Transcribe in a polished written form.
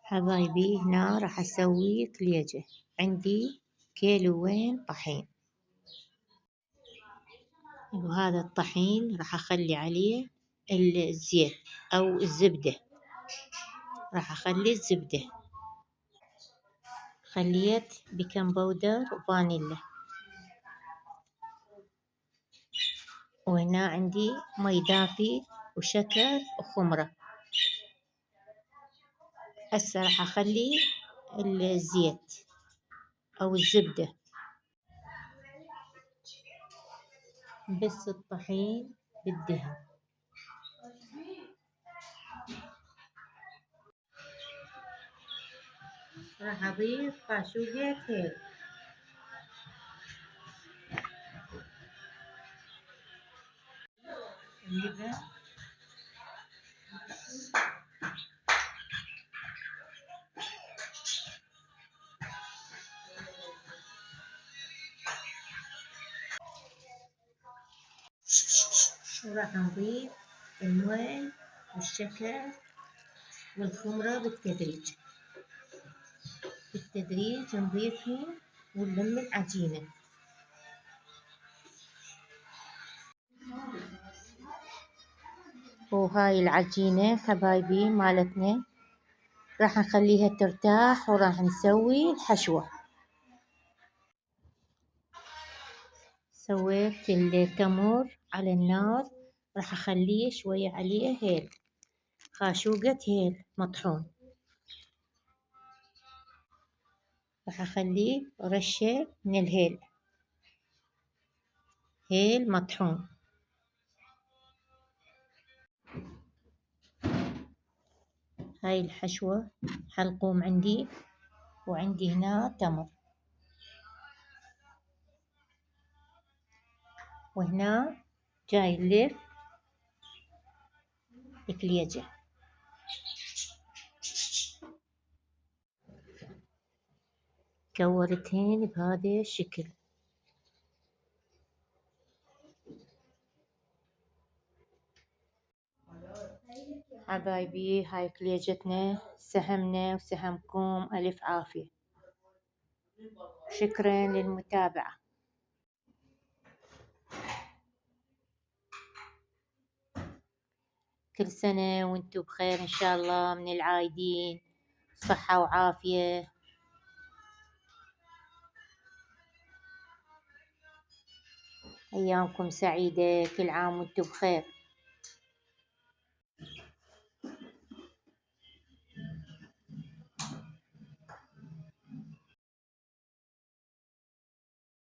حبايبي هنا راح أسوي كليجة. عندي كيلوين طحين، وهذا الطحين راح أخلي عليه الزيت أو الزبدة. راح أخلي الزبدة، خليت بيكنج باودر وفانيلا، وهنا عندي مي دافي وشكر وخمرة. هسه راح أخلي الزيت أو الزبدة، بس الطحين بالدهن. راح أضيف قاشوقة هيل، نقلبها. وراح نضيف المي والشكر والخمرة بالتدريج نضيفهم ونلم العجينة. وهاي العجينة حبايبي مالتنا راح نخليها ترتاح، وراح نسوي الحشوة. سويت التمر على النار، راح أخليه شوية عليه هيل، خاشوقة هيل مطحون. راح أخليه رشة من الهيل، هيل مطحون. هاي الحشوة حلقوم عندي، وعندي هنا تمر، وهنا جاي نلف الكليجة. كورتين بهذا الشكل. حبايبي هاي كليجتنا، سهمنا وسهمكم ألف عافية. شكرا للمتابعة. كل سنة وانتم بخير إن شاء الله، من العايدين صحة وعافية. أيامكم سعيدة، كل عام وانتم بخير.